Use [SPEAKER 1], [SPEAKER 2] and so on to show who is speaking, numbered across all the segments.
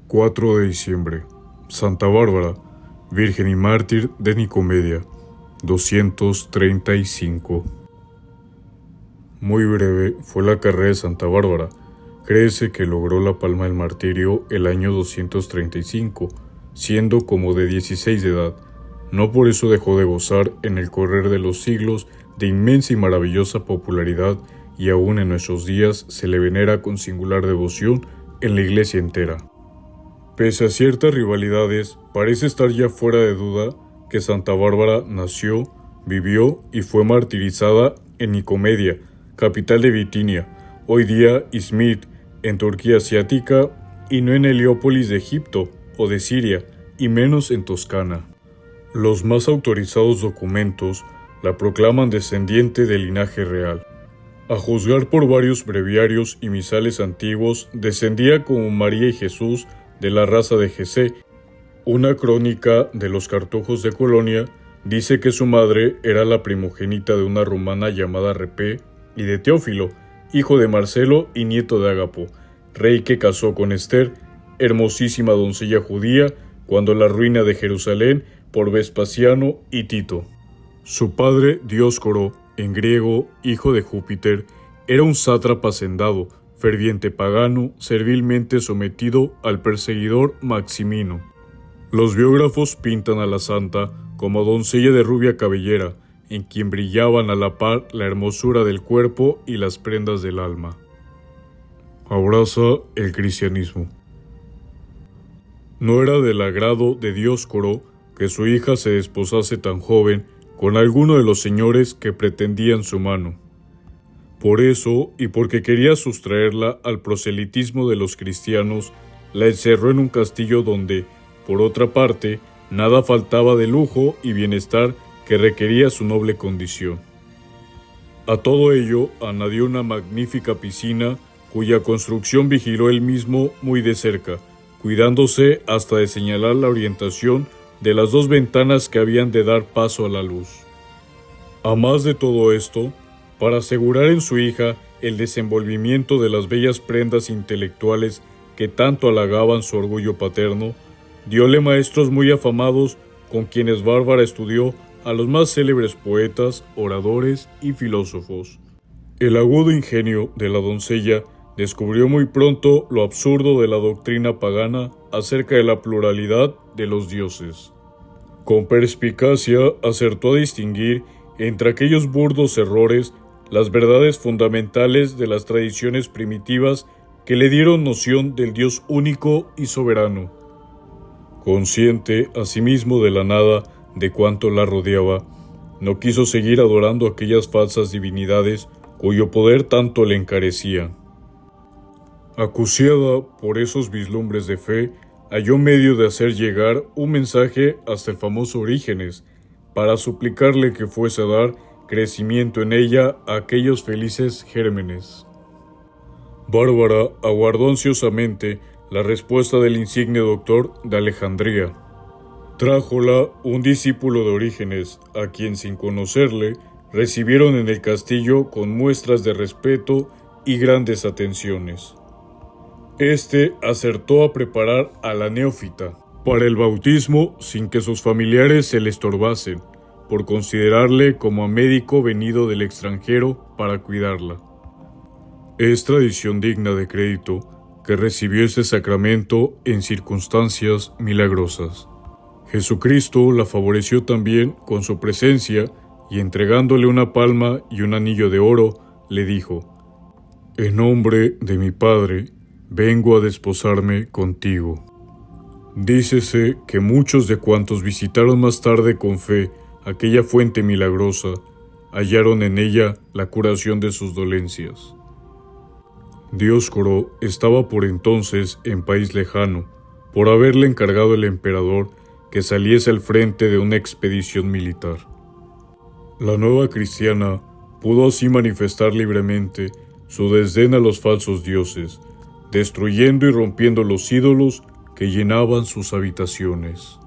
[SPEAKER 1] 4 de diciembre. Santa Bárbara, Virgen y Mártir de Nicomedia, 235. Muy breve fue la carrera de Santa Bárbara. Créese que logró la palma del martirio el año 235, siendo como de 16 de edad. No por eso dejó de gozar en el correr de los siglos de inmensa y maravillosa popularidad, y aún en nuestros días se le venera con singular devoción en la iglesia entera. Pese a ciertas rivalidades, parece estar ya fuera de duda que Santa Bárbara nació, vivió y fue martirizada en Nicomedia, capital de Bitinia, hoy día Izmit, en Turquía asiática, y no en Heliópolis de Egipto o de Siria, y menos en Toscana. Los más autorizados documentos la proclaman descendiente del linaje real. A juzgar por varios breviarios y misales antiguos, descendía como María y Jesús de la raza de Jesé. Una crónica de los cartujos de Colonia dice que su madre era la primogénita de una romana llamada Repé y de Teófilo, hijo de Marcelo y nieto de Ágapo, rey que casó con Esther, hermosísima doncella judía, cuando la ruina de Jerusalén por Vespasiano y Tito. Su padre, Dioscoro, en griego, hijo de Júpiter, era un sátrapa hacendado, ferviente pagano, servilmente sometido al perseguidor Maximino. Los biógrafos pintan a la santa como doncella de rubia cabellera, en quien brillaban a la par la hermosura del cuerpo y las prendas del alma. Abraza el cristianismo. No era del agrado de Dioscoro que su hija se desposase tan joven con alguno de los señores que pretendían su mano. Por eso, y porque quería sustraerla al proselitismo de los cristianos, la encerró en un castillo donde, por otra parte, nada faltaba de lujo y bienestar que requería su noble condición. A todo ello añadió una magnífica piscina, cuya construcción vigiló él mismo muy de cerca, cuidándose hasta de señalar la orientación de las 2 ventanas que habían de dar paso a la luz. A más de todo esto, para asegurar en su hija el desenvolvimiento de las bellas prendas intelectuales que tanto halagaban su orgullo paterno, dióle maestros muy afamados con quienes Bárbara estudió a los más célebres poetas, oradores y filósofos. El agudo ingenio de la doncella descubrió muy pronto lo absurdo de la doctrina pagana acerca de la pluralidad de los dioses. Con perspicacia acertó a distinguir entre aquellos burdos errores las verdades fundamentales de las tradiciones primitivas que le dieron noción del Dios único y soberano. Consciente asimismo de la nada de cuanto la rodeaba, no quiso seguir adorando aquellas falsas divinidades cuyo poder tanto le encarecía. Acuciada por esos vislumbres de fe, halló medio de hacer llegar un mensaje hasta el famoso Orígenes, para suplicarle que fuese a dar crecimiento en ella a aquellos felices gérmenes. Bárbara aguardó ansiosamente la respuesta del insigne doctor de Alejandría. Trájola un discípulo de Orígenes, a quien sin conocerle, recibieron en el castillo con muestras de respeto y grandes atenciones. Este acertó a preparar a la neófita para el bautismo sin que sus familiares se le estorbasen, por considerarle como a médico venido del extranjero para cuidarla. Es tradición digna de crédito que recibió este sacramento en circunstancias milagrosas. Jesucristo la favoreció también con su presencia y entregándole una palma y un anillo de oro, le dijo: «En nombre de mi Padre, vengo a desposarme contigo». Dícese que muchos de cuantos visitaron más tarde con fe aquella fuente milagrosa, hallaron en ella la curación de sus dolencias. Dioscoro estaba por entonces en país lejano, por haberle encargado el emperador que saliese al frente de una expedición militar. La nueva cristiana pudo así manifestar libremente su desdén a los falsos dioses, destruyendo y rompiendo los ídolos que llenaban sus habitaciones.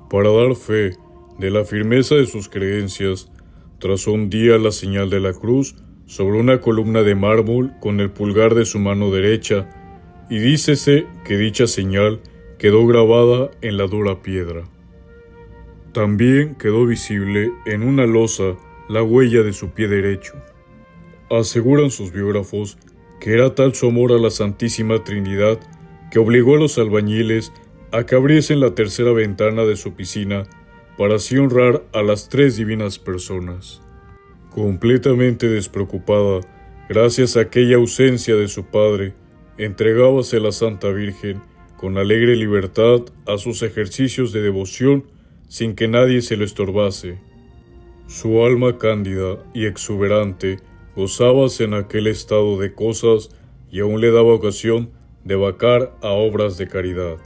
[SPEAKER 1] Para dar fe de la firmeza de sus creencias, trazó un día la señal de la cruz sobre una columna de mármol con el pulgar de su mano derecha y dícese que dicha señal quedó grabada en la dura piedra. También quedó visible en una losa la huella de su pie derecho. Aseguran sus biógrafos que era tal su amor a la Santísima Trinidad que obligó a los albañiles a que abriesen la tercera ventana de su piscina para así honrar a las tres divinas personas. Completamente despreocupada, gracias a aquella ausencia de su padre, entregábase la Santa Virgen con alegre libertad a sus ejercicios de devoción sin que nadie se lo estorbase. Su alma cándida y exuberante gozábase en aquel estado de cosas y aún le daba ocasión de vacar a obras de caridad.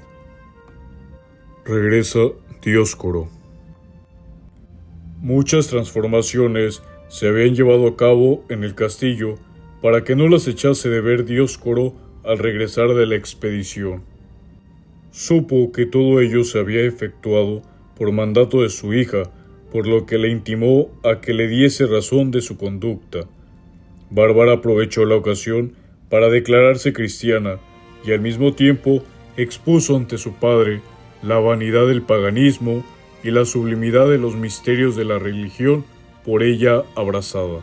[SPEAKER 1] Regresa Dioscoro. Muchas transformaciones se habían llevado a cabo en el castillo para que no las echase de ver Dioscoro al regresar de la expedición. Supo que todo ello se había efectuado por mandato de su hija, por lo que le intimó a que le diese razón de su conducta. Bárbara aprovechó la ocasión para declararse cristiana y al mismo tiempo expuso ante su padre la vanidad del paganismo y la sublimidad de los misterios de la religión por ella abrazada.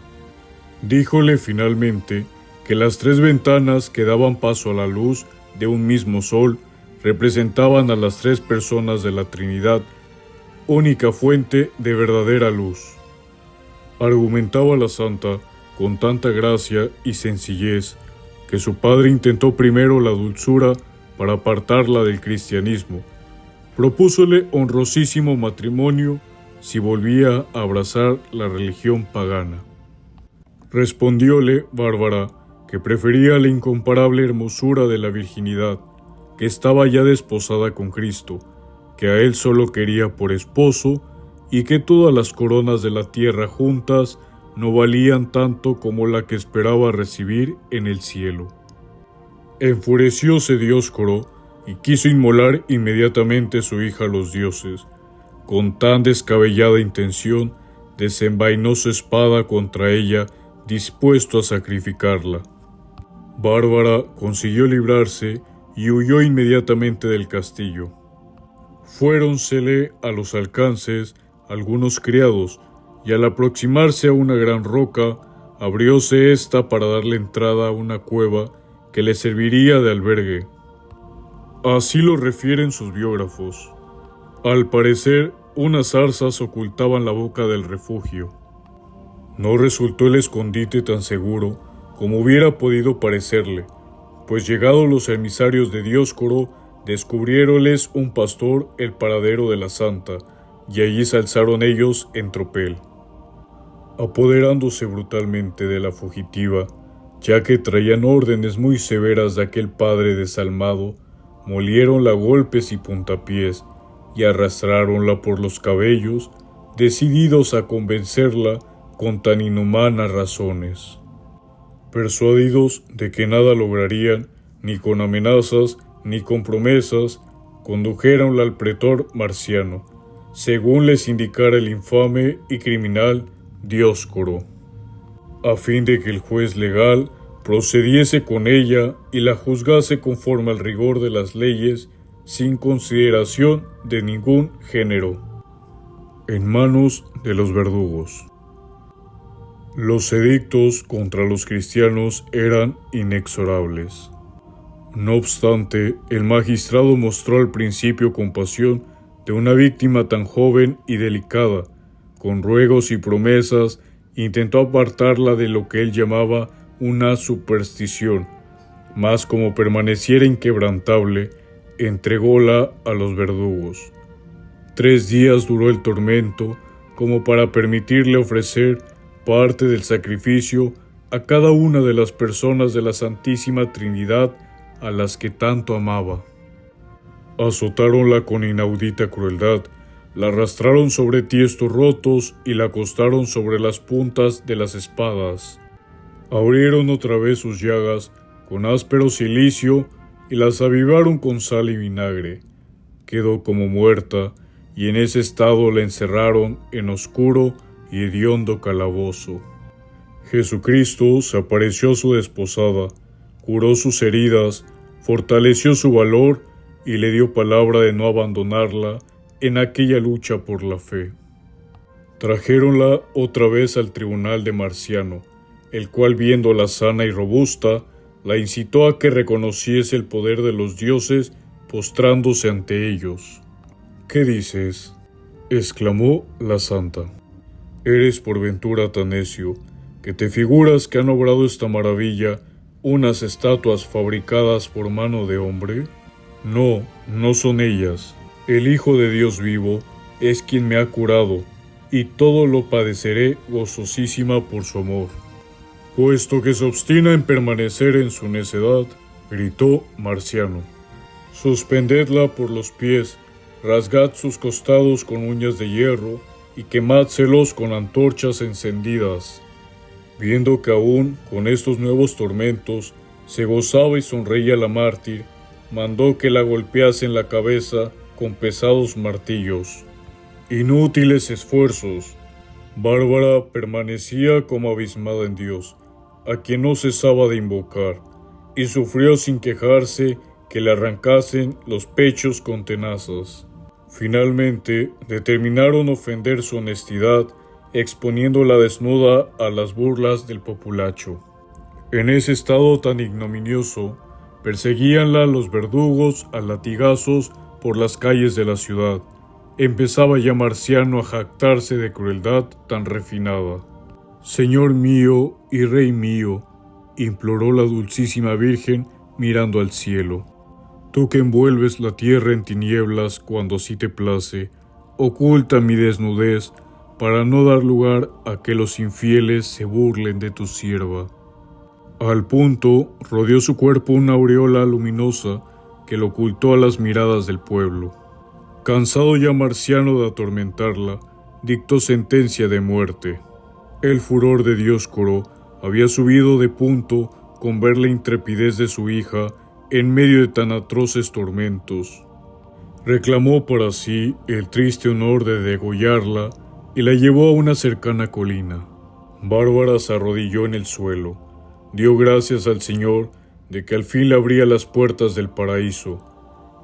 [SPEAKER 1] Díjole finalmente que las tres ventanas que daban paso a la luz de un mismo sol representaban a las tres personas de la Trinidad, única fuente de verdadera luz. Argumentaba la santa con tanta gracia y sencillez que su padre intentó primero la dulzura para apartarla del cristianismo. Propúsole honrosísimo matrimonio si volvía a abrazar la religión pagana. Respondióle Bárbara que prefería la incomparable hermosura de la virginidad, que estaba ya desposada con Cristo, que a él solo quería por esposo y que todas las coronas de la tierra juntas no valían tanto como la que esperaba recibir en el cielo. Enfurecióse Dioscoro y quiso inmolar inmediatamente su hija a los dioses. Con tan descabellada intención, desenvainó su espada contra ella, dispuesto a sacrificarla. Bárbara consiguió librarse y huyó inmediatamente del castillo. Fuéronsele a los alcances algunos criados, y al aproximarse a una gran roca, abrióse ésta para darle entrada a una cueva que le serviría de albergue. Así lo refieren sus biógrafos. Al parecer, unas zarzas ocultaban la boca del refugio. No resultó el escondite tan seguro como hubiera podido parecerle, pues llegados los emisarios de Dioscoro, descubriéronles un pastor el paradero de la santa, y allí se alzaron ellos en tropel. Apoderándose brutalmente de la fugitiva, ya que traían órdenes muy severas de aquel padre desalmado, molieronla a golpes y puntapiés, y arrastráronla por los cabellos, decididos a convencerla con tan inhumanas razones. Persuadidos de que nada lograrían, ni con amenazas, ni con promesas, condujéronla al pretor marciano, según les indicara el infame y criminal Dioscoro, a fin de que el juez legal procediese con ella y la juzgase conforme al rigor de las leyes, sin consideración de ningún género, en manos de los verdugos. Los edictos contra los cristianos eran inexorables. No obstante, el magistrado mostró al principio compasión de una víctima tan joven y delicada. Con ruegos y promesas, intentó apartarla de lo que él llamaba una superstición, mas como permaneciera inquebrantable, entrególa a los verdugos. 3 días duró el tormento, como para permitirle ofrecer parte del sacrificio a cada una de las personas de la Santísima Trinidad a las que tanto amaba. Azotáronla con inaudita crueldad, la arrastraron sobre tiestos rotos y la acostaron sobre las puntas de las espadas. Abrieron otra vez sus llagas con áspero cilicio y las avivaron con sal y vinagre. Quedó como muerta, y en ese estado la encerraron en oscuro y hediondo calabozo. Jesucristo se apareció a su desposada, curó sus heridas, fortaleció su valor y le dio palabra de no abandonarla en aquella lucha por la fe. Trajéronla otra vez al tribunal de Marciano, el cual, viéndola sana y robusta, la incitó a que reconociese el poder de los dioses, postrándose ante ellos. «¿Qué dices?», exclamó la santa. «¿Eres por ventura tan necio, que te figuras que han obrado esta maravilla unas estatuas fabricadas por mano de hombre? No, no son ellas. El Hijo de Dios vivo es quien me ha curado, y todo lo padeceré gozosísima por su amor». «Puesto que se obstina en permanecer en su necedad», gritó Marciano, «suspendedla por los pies, rasgad sus costados con uñas de hierro, y quemádselos con antorchas encendidas». Viendo que aún con estos nuevos tormentos se gozaba y sonreía la mártir, mandó que la golpeasen la cabeza con pesados martillos. Inútiles esfuerzos. Bárbara permanecía como abismada en Dios, a quien no cesaba de invocar, y sufrió sin quejarse que le arrancasen los pechos con tenazas. Finalmente determinaron ofender su honestidad, exponiéndola desnuda a las burlas del populacho. En ese estado tan ignominioso, perseguíanla los verdugos a latigazos por las calles de la ciudad. Empezaba ya Marciano a jactarse de crueldad tan refinada. «Señor mío y Rey mío», imploró la dulcísima Virgen mirando al cielo, «tú que envuelves la tierra en tinieblas cuando así te place, oculta mi desnudez para no dar lugar a que los infieles se burlen de tu sierva». Al punto rodeó su cuerpo una aureola luminosa que lo ocultó a las miradas del pueblo. Cansado ya Marciano de atormentarla, dictó sentencia de muerte. El furor de Dioscoro había subido de punto con ver la intrepidez de su hija en medio de tan atroces tormentos. Reclamó para sí el triste honor de degollarla y la llevó a una cercana colina. Bárbara se arrodilló en el suelo, dio gracias al Señor de que al fin le abría las puertas del paraíso,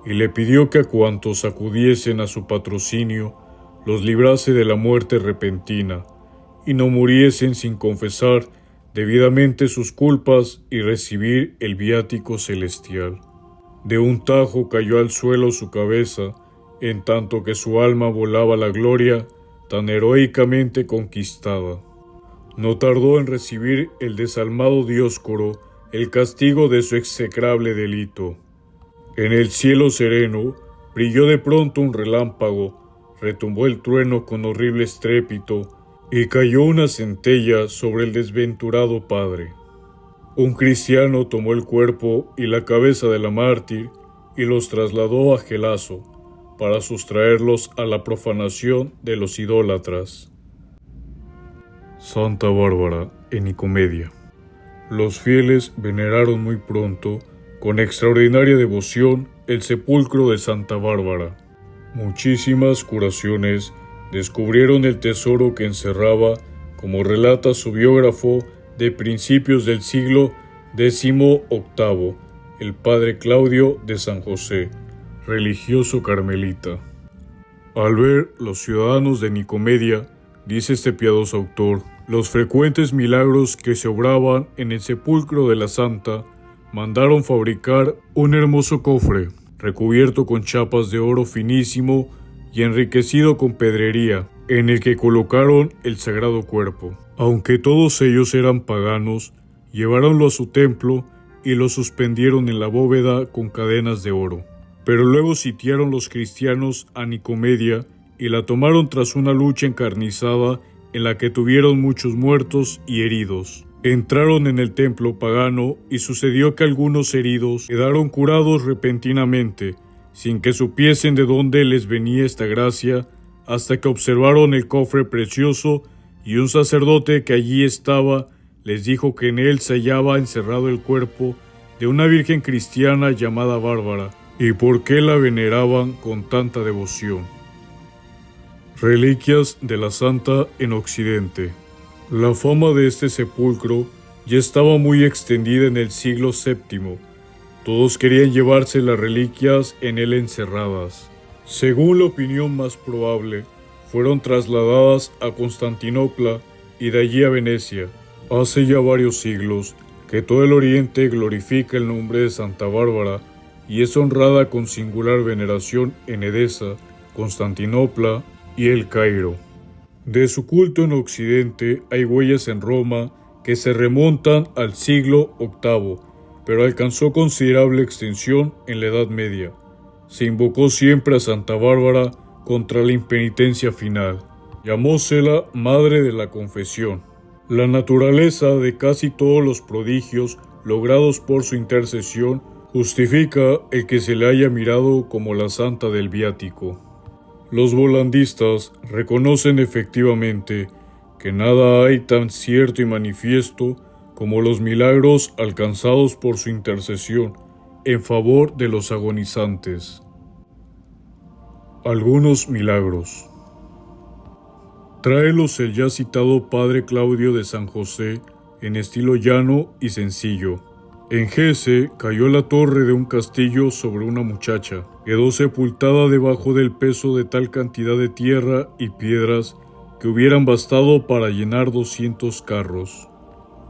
[SPEAKER 1] y le pidió que a cuantos acudiesen a su patrocinio los librase de la muerte repentina, y no muriesen sin confesar debidamente sus culpas y recibir el viático celestial. De un tajo cayó al suelo su cabeza, en tanto que su alma volaba a la gloria tan heroicamente conquistada. No tardó en recibir el desalmado Dioscoro el castigo de su execrable delito. En el cielo sereno brilló de pronto un relámpago, retumbó el trueno con horrible estrépito y cayó una centella sobre el desventurado padre. Un cristiano tomó el cuerpo y la cabeza de la mártir y los trasladó a Gelaso para sustraerlos a la profanación de los idólatras. Santa Bárbara en Nicomedia. Los fieles veneraron muy pronto, con extraordinaria devoción, el sepulcro de Santa Bárbara. Muchísimas curaciones descubrieron el tesoro que encerraba, como relata su biógrafo de principios del siglo XVIII, el padre Claudio de San José, religioso carmelita. Al ver los ciudadanos de Nicomedia, dice este piadoso autor, los frecuentes milagros que se obraban en el sepulcro de la santa, mandaron fabricar un hermoso cofre, recubierto con chapas de oro finísimo y enriquecido con pedrería, en el que colocaron el sagrado cuerpo. Aunque todos ellos eran paganos, lleváronlo a su templo y lo suspendieron en la bóveda con cadenas de oro. Pero luego sitiaron los cristianos a Nicomedia y la tomaron tras una lucha encarnizada en la que tuvieron muchos muertos y heridos. Entraron en el templo pagano y sucedió que algunos heridos quedaron curados repentinamente, sin que supiesen de dónde les venía esta gracia, hasta que observaron el cofre precioso y un sacerdote que allí estaba les dijo que en él se hallaba encerrado el cuerpo de una virgen cristiana llamada Bárbara, y por qué la veneraban con tanta devoción. Reliquias de la Santa en Occidente. La fama de este sepulcro ya estaba muy extendida en el siglo VII. Todos querían llevarse las reliquias en él encerradas. Según la opinión más probable, fueron trasladadas a Constantinopla y de allí a Venecia. Hace ya varios siglos que todo el Oriente glorifica el nombre de Santa Bárbara y es honrada con singular veneración en Edesa, Constantinopla y El Cairo. De su culto en Occidente hay huellas en Roma que se remontan al siglo VIII, pero alcanzó considerable extensión en la Edad Media. Se invocó siempre a Santa Bárbara contra la impenitencia final. Llamósela Madre de la Confesión. La naturaleza de casi todos los prodigios logrados por su intercesión justifica el que se le haya mirado como la santa del viático. Los volandistas reconocen efectivamente que nada hay tan cierto y manifiesto como los milagros alcanzados por su intercesión en favor de los agonizantes. Algunos milagros. Tráelos el ya citado padre Claudio de San José en estilo llano y sencillo. En Gese cayó la torre de un castillo sobre una muchacha. Quedó sepultada debajo del peso de tal cantidad de tierra y piedras que hubieran bastado para llenar 200 carros.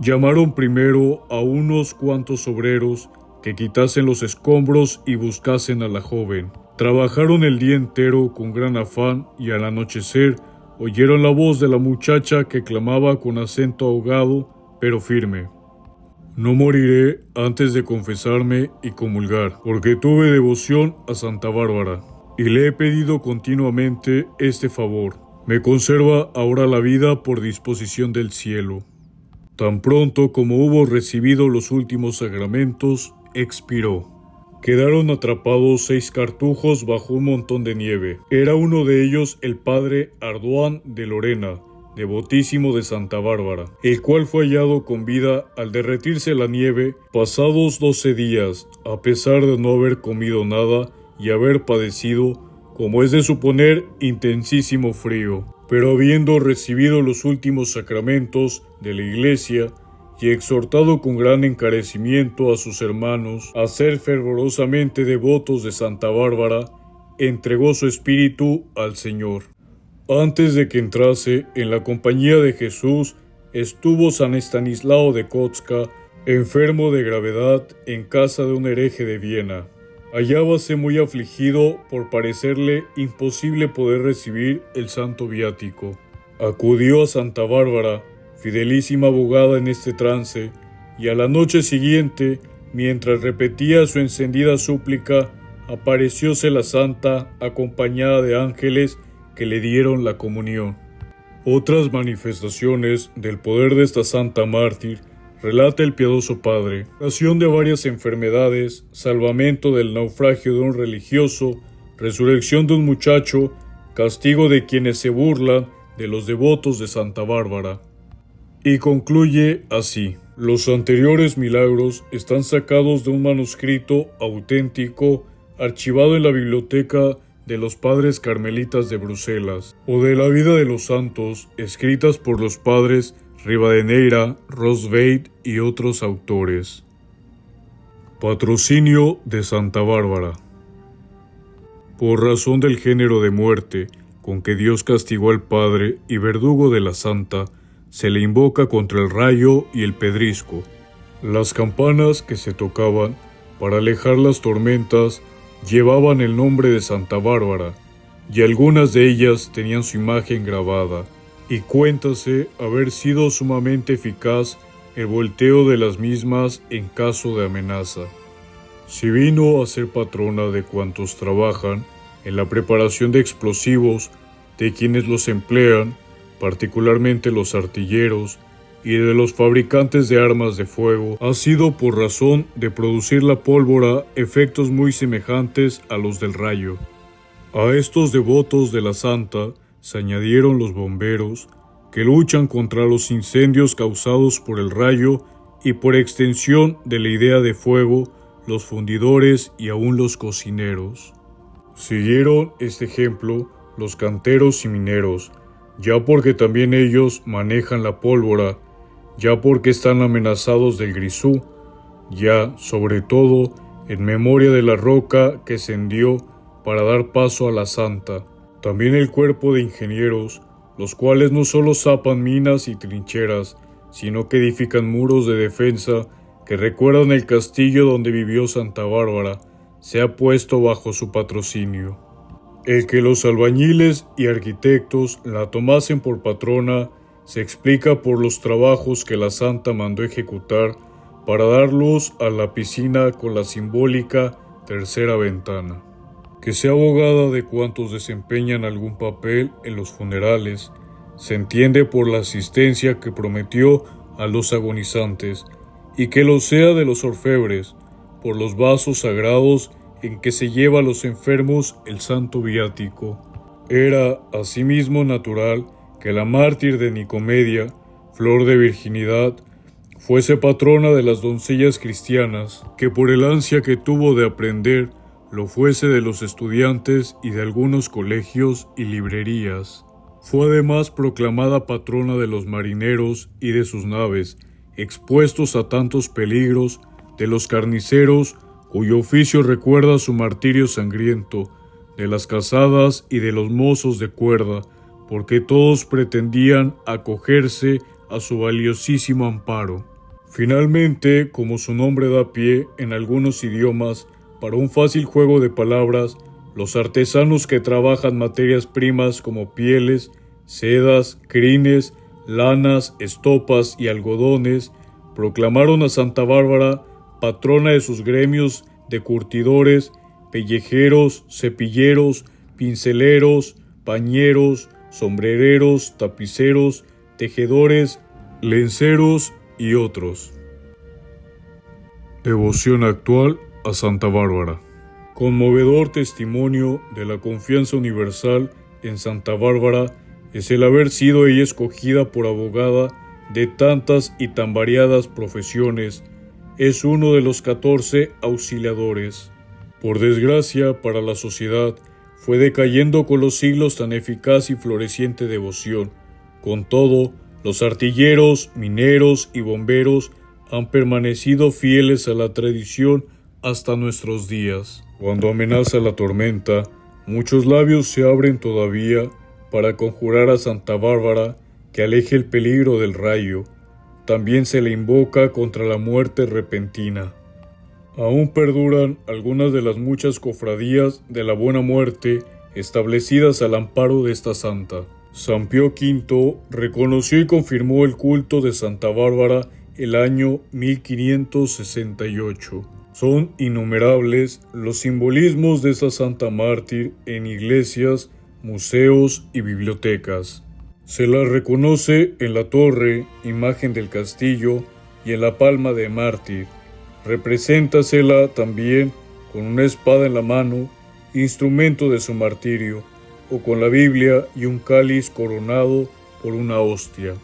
[SPEAKER 1] Llamaron primero a unos cuantos obreros que quitasen los escombros y buscasen a la joven. Trabajaron el día entero con gran afán y al anochecer oyeron la voz de la muchacha que clamaba con acento ahogado pero firme: «No moriré antes de confesarme y comulgar, porque tuve devoción a Santa Bárbara, y le he pedido continuamente este favor. Me conserva ahora la vida por disposición del cielo». Tan pronto como hubo recibido los últimos sacramentos, expiró. Quedaron atrapados 6 cartujos bajo un montón de nieve. Era uno de ellos el padre Ardoán de Lorena, devotísimo de Santa Bárbara, el cual fue hallado con vida al derretirse la nieve pasados 12 días, a pesar de no haber comido nada y haber padecido, como es de suponer, intensísimo frío. Pero habiendo recibido los últimos sacramentos de la Iglesia y exhortado con gran encarecimiento a sus hermanos a ser fervorosamente devotos de Santa Bárbara, entregó su espíritu al Señor. Antes de que entrase en la compañía de Jesús, estuvo San Estanislao de Kotska, enfermo de gravedad, en casa de un hereje de Viena. Hallábase muy afligido por parecerle imposible poder recibir el santo viático. Acudió a Santa Bárbara, fidelísima abogada en este trance, y a la noche siguiente, mientras repetía su encendida súplica, aparecióse la santa acompañada de ángeles que le dieron la comunión. Otras manifestaciones del poder de esta santa mártir relata el piadoso padre: curación de varias enfermedades, salvamento del naufragio de un religioso, resurrección de un muchacho, castigo de quienes se burlan de los devotos de Santa Bárbara. Y concluye así: los anteriores milagros están sacados de un manuscrito auténtico archivado en la biblioteca de los padres carmelitas de Bruselas, o de la vida de los santos, escritas por los padres Rivadeneira, Rosveit y otros autores. Patrocinio de Santa Bárbara. Por razón del género de muerte con que Dios castigó al padre y verdugo de la santa, se le invoca contra el rayo y el pedrisco. Las campanas que se tocaban para alejar las tormentas llevaban el nombre de Santa Bárbara, y algunas de ellas tenían su imagen grabada, y cuéntase haber sido sumamente eficaz el volteo de las mismas en caso de amenaza. Si vino a ser patrona de cuantos trabajan en la preparación de explosivos, de quienes los emplean, particularmente los artilleros, y de los fabricantes de armas de fuego, ha sido por razón de producir la pólvora efectos muy semejantes a los del rayo. A estos devotos de la santa se añadieron los bomberos, que luchan contra los incendios causados por el rayo y por extensión de la idea de fuego, los fundidores y aún los cocineros. Siguieron este ejemplo los canteros y mineros, ya porque también ellos manejan la pólvora, ya porque están amenazados del grisú, ya, sobre todo, en memoria de la roca que se hendió para dar paso a la Santa. También el cuerpo de ingenieros, los cuales no solo zapan minas y trincheras, sino que edifican muros de defensa que recuerdan el castillo donde vivió Santa Bárbara, se ha puesto bajo su patrocinio. El que los albañiles y arquitectos la tomasen por patrona se explica por los trabajos que la Santa mandó ejecutar para dar luz a la piscina con la simbólica tercera ventana. Que sea abogada de cuantos desempeñan algún papel en los funerales, se entiende por la asistencia que prometió a los agonizantes, y que lo sea de los orfebres, por los vasos sagrados en que se lleva a los enfermos el santo viático. Era asimismo natural que la mártir de Nicomedia, flor de virginidad, fuese patrona de las doncellas cristianas, que por el ansia que tuvo de aprender, lo fuese de los estudiantes y de algunos colegios y librerías. Fue además proclamada patrona de los marineros y de sus naves, expuestos a tantos peligros, de los carniceros, cuyo oficio recuerda su martirio sangriento, de las casadas y de los mozos de cuerda, porque todos pretendían acogerse a su valiosísimo amparo. Finalmente, como su nombre da pie en algunos idiomas, para un fácil juego de palabras, los artesanos que trabajan materias primas como pieles, sedas, crines, lanas, estopas y algodones, proclamaron a Santa Bárbara patrona de sus gremios de curtidores, pellejeros, cepilleros, pinceleros, pañeros, sombrereros, tapiceros, tejedores, lenceros y otros. Devoción actual a Santa Bárbara. Conmovedor testimonio de la confianza universal en Santa Bárbara es el haber sido ella escogida por abogada de tantas y tan variadas profesiones. Es uno de los 14 auxiliadores. Por desgracia para la sociedad, fue decayendo con los siglos tan eficaz y floreciente devoción. Con todo, los artilleros, mineros y bomberos han permanecido fieles a la tradición hasta nuestros días. Cuando amenaza la tormenta, muchos labios se abren todavía para conjurar a Santa Bárbara que aleje el peligro del rayo. También se le invoca contra la muerte repentina. Aún perduran algunas de las muchas cofradías de la Buena Muerte establecidas al amparo de esta santa. San Pío V reconoció y confirmó el culto de Santa Bárbara el año 1568. Son innumerables los simbolismos de esta santa mártir en iglesias, museos y bibliotecas. Se la reconoce en la torre, imagen del castillo, y en la palma de mártir. Represéntasela también con una espada en la mano, instrumento de su martirio, o con la Biblia y un cáliz coronado por una hostia.